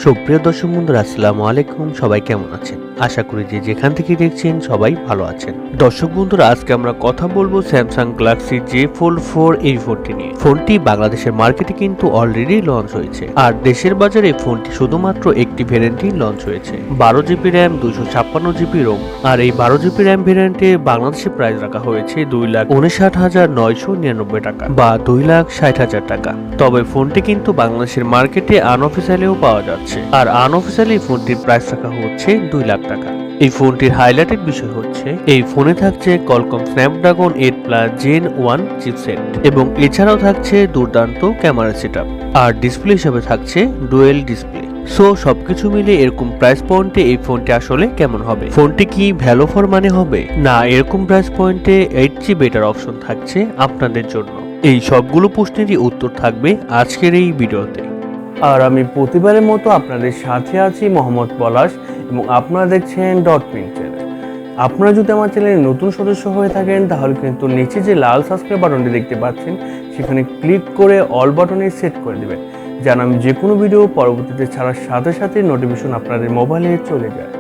সুপ্রিয় দর্শক বন্ধুরা, আসসালামু আলাইকুম। সবাই কেমন আছেন? আশা করি যে যেখান থেকে দেখছেন সবাই ভালো আছেন। দর্শক বন্ধুরা, আজকে আমরা কথা বলবো স্যামসাং গ্যালাক্সি Z Fold4 এই ফোনটি নিয়ে। ফোনটি বাংলাদেশের মার্কেটে কিন্তু অলরেডি লঞ্চ হয়েছে, আর দেশের বাজারে ফোনটি শুধুমাত্র একটি ভ্যারিয়েন্টই লঞ্চ হয়েছে। 12GB RAM, 256GB Rome. আর এই 12GB র্যাম ভ্যারিয়েন্টে বাংলাদেশে প্রাইস রাখা হয়েছে 2,59,999 টাকা বা 2,60,000 টাকা। তবে ফোনটি কিন্তু বাংলাদেশের মার্কেটে আনঅফিসিয়ালিও পাওয়া যাচ্ছে, আর আনঅফিসিয়ালি ফোনটির প্রাইস রাখা হচ্ছে 2 লাখ টাকা। এই ফোনটির হাইলাইটেড বিষয় হচ্ছে এই ফোনে থাকছে Qualcomm Snapdragon 8+ Gen 1 চিপসেট, এবং এছাড়াও থাকছে দুর্দান্ত ক্যামেরা সেটআপ, আর ডিসপ্লে হিসেবে থাকছে ডুয়েল ডিসপ্লে। সো সবকিছু মিলে এরকম প্রাইস পয়েন্টে এই ফোনটি আসলে কেমন হবে? ফোনটি কি ভ্যালু ফর মানি হবে, না এরকম প্রাইস পয়েন্টে 8G বেটার অপশন থাকছে আপনাদের জন্য? এই সবগুলো প্রশ্নেরই উত্তর থাকবে আজকের এই ভিডিওতে। আর আমি প্রতিবারের মতো আপনাদের সাথে আছি মোহাম্মদ পলাশ, এবং আপনারা দেখছেন .pin চ্যানেল। আপনারা যদি আমার চ্যানেলের নতুন সদস্য হয়ে থাকেন তাহলে কিন্তু নিচে যে লাল সাবস্ক্রাইব বাটনটি দেখতে পাচ্ছেন সেখানে ক্লিক করে অল বাটনে সেট করে দেবেন, যেন আমি যে কোনো ভিডিও পরবর্তীতে ছাড়ার সাথে সাথে নোটিফিকেশন আপনাদের মোবাইলে চলে যায়।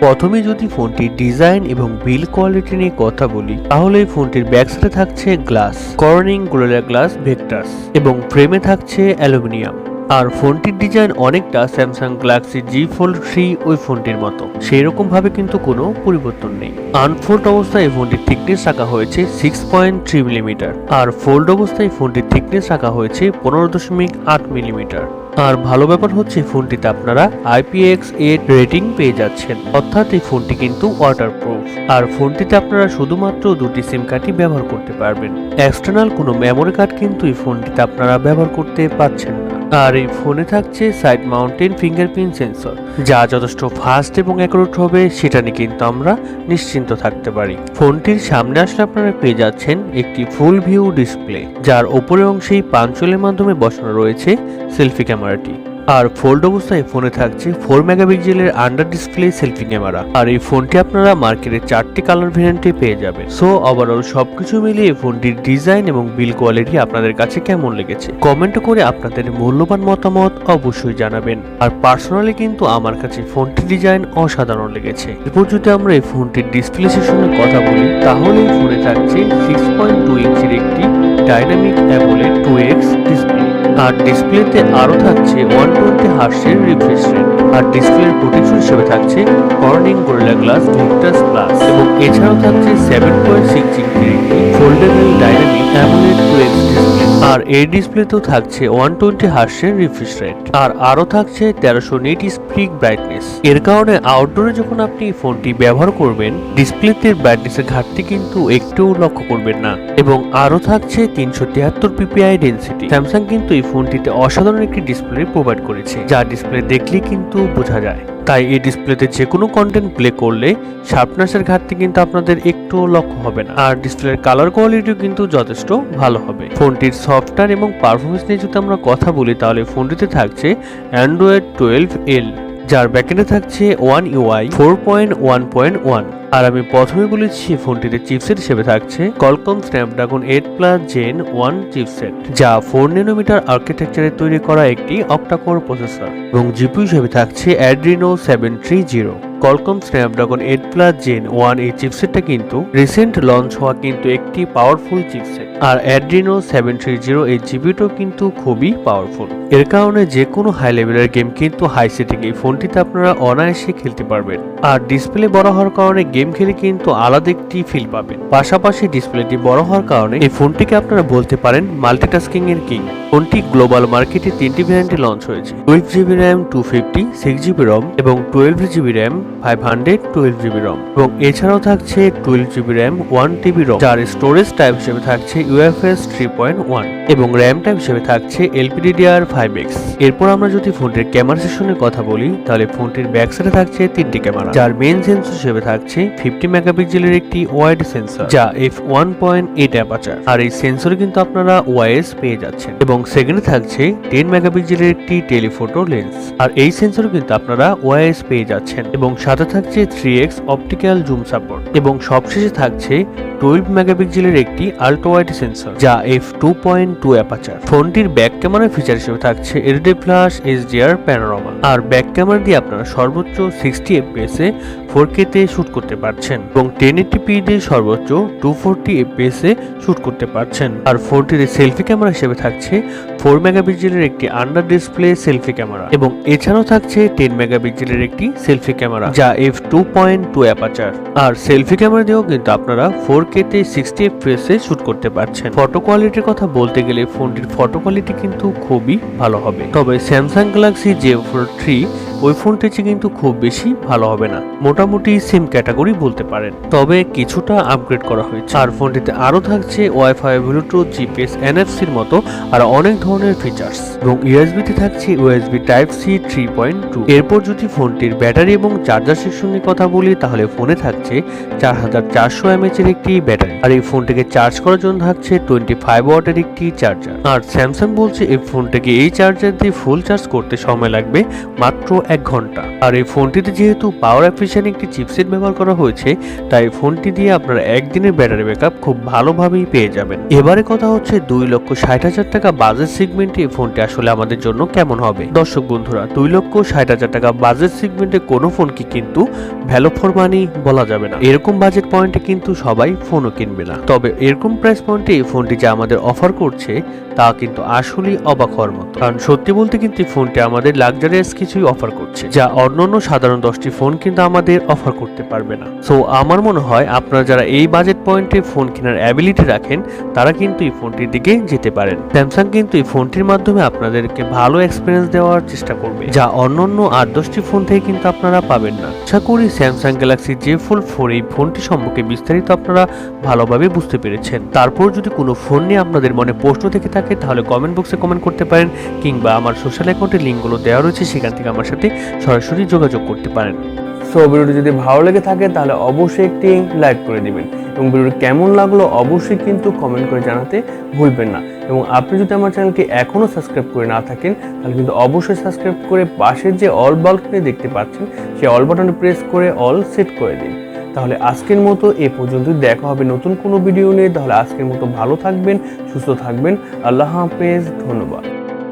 প্রথমে যদি ফোনটির ডিজাইন এবং বিল্ড কোয়ালিটি নিয়ে কথা বলি, তাহলে এই ফোনটির ব্যাক সাইডে থাকছে glass, Corning Gorilla Glass Victus, এবং ফ্রেমে থাকছে অ্যালুমিনিয়াম। আর ফোনটির ডিজাইন অনেকটা স্যামসাং গ্যালাক্সি Z Fold3 ওই ফোনটির মতো, সেই রকম ভাবে কিন্তু কোনো পরিবর্তন নেই। আনফোল্ড অবস্থায় এই ফোনটির থিকনেস রাখা হয়েছে 6.3 মিলিমিটার, আর ফোল্ড অবস্থায় ফোনটির থিকনেস রাখা হয়েছে 15.8 মিলিমিটার। আর ভালো ব্যাপার হচ্ছে ফোনটিতে আপনারা IPX8 রেটিং পেয়ে যাচ্ছেন, অর্থাৎ এই ফোনটি কিন্তু ওয়াটারপ্রুফ। আর ফোনটিতে আপনারা শুধুমাত্র দুটি সিম কার্ডই ব্যবহার করতে পারবেন, এক্সটার্নাল কোনো মেমোরি কার্ড কিন্তু এই ফোনটিতে আপনারা ব্যবহার করতে পারছেন না। আর এই ফোনে থাকছে সাইড মাউন্টেন ফিঙ্গারপ্রিন্ট সেন্সর, যা যথেষ্ট ফাস্ট এবং অ্যাকুরেট হবে সেটা নিয়ে কিন্তু আমরা নিশ্চিন্ত থাকতে পারি। ফোনটির সামনে আসলে আপনারা পেয়ে যাচ্ছেন একটি ফুল ভিউ ডিসপ্লে, যার উপরের অংশেই পাঞ্চলের মাধ্যমে বসানো রয়েছে সেলফি ক্যামেরাটি। আর ফোল্ড অবস্থায় ফোনে থাকছে 4 মেগাপিক্সেলের আন্ডার ডিসপ্লে সেলফি ক্যামেরা। আর এই ফোনটি আপনারা মার্কেটে 4টি কালার ভেরিয়েন্টে পেয়ে যাবেন। সো ওভারঅল সবকিছু মিলিয়ে ফোনটির ডিজাইন এবং বিল্ড কোয়ালিটি আপনাদের কাছে কেমন লেগেছে কমেন্ট করে আপনাদের মূল্যবান মতামত অবশ্যই জানাবেন। আর পার্সোনালি কিন্তু আমার কাছে ফোনটির ডিজাইন অসাধারণ লেগেছে। এরপর যদি আমরা এই ফোনটির ডিসপ্লে সেকশনে কথা বলি, তাহলে এই ফোনে থাকছে 6.2 ইঞ্চির একটি ডাইনামিক অ্যামোলেড 2x ডিসপ্লে, আর ডিসপ্লেতে আরো থাকছে 120 হার্টজের রিফ্রেশ রেট। আর ডিসপ্লের প্রোটেকশন হিসেবে থাকছে Corning Gorilla Glass Victus Plus, এবং এছাড়াও থাকছে 7.6 ইঞ্চির একটি foldable dynamic AMOLED 2x display. আর এই ডিসপ্লেতেও থাকছে 120 হার্টজের রিফ্রেশ রেট, আর আরো থাকছে 1300 নিট স্পিক ব্রাইটনেস। এর কারণে আউটডোরে যখন আপনি ফোনটি ব্যবহার করবেন, ডিসপ্লেতে ব্রাইটনেসের ঘাটতি কিন্তু একটুও লক্ষ্য করবেন না। এবং আরো থাকছে 373 ppi ডেনসিটি। স্যামসাং কিন্তু এই ফোনটিতে অসাধারণ একটি ডিসপ্লে প্রোভাইড করেছে, যা ডিসপ্লে দেখলে কিন্তু বোঝা যায়। তাই এই ডিসপ্লেতে যে কোনো কন্টেন্ট প্লে করলে শার্পনেসের ঘাটতি কিন্তু আপনাদের একটু লক্ষ্য হবে না। আর ডিসপ্লের কালার কোয়ালিটিও কিন্তু যথেষ্ট ভালো হবে। ফোনটির সফটওয়্যার এবং পারফরমেন্স নিয়ে যদি আমরা কথা বলি, তাহলে ফোনটিতে থাকছে Android 12L, যার ব্যাকএন্ডে থাকছে One UI 4.1.1। আর আমি প্রথমে বলেছি ফোনটিতে চিপসেট হিসেবে থাকছে Qualcomm Snapdragon 8+ Gen 1 চিপসেট, যা 4 ন্যানোমিটার আর্কিটেকচারে তৈরি করা একটি Octa-core প্রসেসর, এবং জিপিইউ হিসেবে থাকছে Adreno 730। Qualcomm Snapdragon 8+ Gen 1 এই চিপসেটটা কিন্তু রিসেন্ট লঞ্চ হওয়া কিন্তু একটি পাওয়ারফুল চিপসেট, আর Adreno 730 এই জিপিইউটাও কিন্তু খুবই পাওয়ারফুল। এর কারণে যে কোনো হাই লেভেলের গেম কিন্তু হাই সেটিং এই ফোনটিতে আপনারা অনায়াসে খেলতে পারবেন। আর ডিসপ্লে বড় হওয়ার কারণে গেম খেলে কিন্তু আলাদা একটি ফিল পাবেন। পাশাপাশি ডিসপ্লেটি বড় হওয়ার কারণে এই ফোনটিকে আপনারা বলতে পারেন মাল্টিটাস্কিং এর কিং। ফোনটি গ্লোবাল মার্কেটে 3টি ভ্যারিয়েন্টে লঞ্চ হয়েছে, 12GB র্যাম 250, 6GB রম, এবং 12GB র্যাম 500, 12GB রম, এবং এছাড়াও থাকছে 12GB র্যাম 1TB রম, যার স্টোরেজ টাইপ হিসেবে থাকছে UFS 3.1, এবং র্যাম টাইপ হিসেবে থাকছে LPDDR5X। এরপর আমরা যদি ফোনটির ক্যামেরা সেকশনের কথা বলি, তাহলে ফোনটির ব্যাক সাইডে থাকছে 3টি ক্যামেরা, যার মেইন সেন্সর হিসেবে থাকছে 50 মেগাপিক্সেলের একটি ওয়াইড সেন্সর, যা f1.8 অ্যাপারচার। আর এই সেন্সরে কিন্তু আপনারা ওয়াইএস পেয়ে যাচ্ছেন। এবং সেকেন্ডে থাকছে 10 মেগাপিক্সেলের একটি টেলিফোটো লেন্স, আর এই সেন্সরে কিন্তু আপনারা ওয়াইএস পেয়ে যাচ্ছেন। এবং সাথে থাকছে 3x অপটিক্যাল জুম সাপোর্ট, এবং সবশেষে থাকছে 12 মেগাপিক্সেলের একটি আল্ট্রা ওয়াইড সেন্সর যা f2.2 অ্যাপারচার। ফোনটির ব্যাক ক্যামেরা ফিচার হিসেবে থাকছে LED ফ্ল্যাশ HDR প্যানোরামা। আর ব্যাক ক্যামেরা দিয়ে আপনারা সর্বোচ্চ 60 fps এ 4K তে শুট করতে পারছেন এবং 1080p দিয়ে সর্বোচ্চ 240 fps এ শুট করতে পারছেন। আর ফোনটির সেলফি ক্যামেরা হিসেবে থাকছে 4 মেগাপিক্সেলের একটি আন্ডার ডিসপ্লে সেলফি ক্যামেরা এবং এছাড়াও থাকছে 10 মেগাপিক্সেলের একটি সেলফি ক্যামেরা যা f2.2 অ্যাপারচার। আর সেলফি ক্যামেরা দিয়েও কিন্তু আপনারা 4K তে 60 fps এ শুট করতে পারছেন। ফটো কোয়ালিটির কথা বলতে গেলে ফোনটির ফটো কোয়ালিটি কিন্তু খুবই ভালো হবে, তবে স্যামসাং গ্যালাক্সি Z Fold4 ওই ফোনটি কিন্তু খুব বেশি ভালো হবে না, মোটামুটি সেম ক্যাটাগরি বলতে পারেন, তবে কিছুটা আপগ্রেড করা হয়েছে। আর ফোনটিতে আরো থাকছে ওয়াইফাই, ব্লুটুথ, জিপিএস, এনএফসির মতো আর অনেক ধরনের ফিচার্স এবং ইউএসবি তে থাকছে USB Type-C 3.2। এরপর যদি ফোনটির ব্যাটারি এবং চার্জার সেকশনের কথা বলি তাহলে ফোনে থাকছে 4400 mAh এর একটি ব্যাটারি আর এই ফোনটিকে চার্জ করার জন্য থাকছে 25 ওয়াটের একটি চার্জার। আর স্যামসাং বলছে এই ফোনটিকে এই চার্জার দিয়ে ফুল চার্জ করতে সময় লাগবে মাত্র 1 ঘন্টা। আর এই ফোনটিতে যেহেতু পাওয়ার এফিশিয়েন্ট একটি চিপসেট ব্যবহার করা হয়েছে তাই ফোনটি দিয়ে আপনারা একদিনের ব্যাটারি ব্যাকআপ খুব ভালোভাবেই পেয়ে যাবেন। এবারে কথা হচ্ছে 2,60,000 টাকা বাজেট সেগমেন্টে এই ফোনটি আসলে আমাদের জন্য কেমন হবে। দর্শক বন্ধুরা, 2,60,000 টাকা বাজেট সেগমেন্টে কোনো ফোনকে কিন্তু ভ্যালু ফর মানি বলা যাবে না। এরকম বাজেট পয়েন্টে কিন্তু সবাই ফোনও কিনবে না, তবে এরকম প্রাইস পয়েন্টে এই ফোনটি যা আমাদের অফার করছে তা কিন্তু আসলেই অবাক হওয়ার মতো। কারণ সত্যি বলতে কিন্তু এই ফোনটি আমাদের লাক্সারিয়াস কিছুই অফার করছে যা অন্যান্য সাধারণ 10টি ফোন কিন্তু আমাদের অফার করতে পারবে না। সো আমার মনে হয় আপনারা যারা এই বাজেট পয়েন্টে ফোন কেনার অ্যাবিলিটি রাখেন তারা কিন্তু এই ফোনটির দিকে যেতে পারেন। স্যামসাং কিন্তু এই ফোনটির মাধ্যমে আপনাদেরকে ভালো এক্সপিরিয়েন্স দেওয়ার চেষ্টা করবে যা অন্যান্য 8-10টি ফোন থেকে কিন্তু আপনারা পাবেন না। আশা করি স্যামসাং গ্যালাক্সি Z Fold4 এই ফোনটি সম্পর্কে বিস্তারিত আপনারা ভালোভাবে বুঝতে পেরেছেন। তারপর যদি কোনো ফোন নিয়ে আপনাদের মনে প্রশ্ন থেকে থাকে তাহলে কমেন্ট বক্সে কমেন্ট করতে পারেন কিংবা আমার সোশ্যাল অ্যাকাউন্টের লিঙ্কগুলো দেওয়া রয়েছে সেখান থেকে আমার সাথে সরাসরি যোগাযোগ করতে পারেন। সো ভিডিওটি যদি ভালো লেগে থাকে তাহলে অবশ্যই একটি লাইক করে দিবেন এবং ভিডিওটি কেমন লাগলো অবশ্যই কিন্তু কমেন্ট করে জানাতে ভুলবেন না। এবং আপনি যদি আমার চ্যানেলকে এখনও সাবস্ক্রাইব করে না থাকেন তাহলে কিন্তু অবশ্যই সাবস্ক্রাইব করে পাশের যে অল বাটনটি দেখতে পাচ্ছেন সেই অল বাটনটি প্রেস করে অল সেট করে দিন। তাহলে আজকের মতো এ পর্যন্তই, দেখা হবে নতুন কোনো ভিডিও নিয়ে। তাহলে আজকের মতো ভালো থাকবেন, সুস্থ থাকবেন। আল্লাহ হাফেজ, ধন্যবাদ।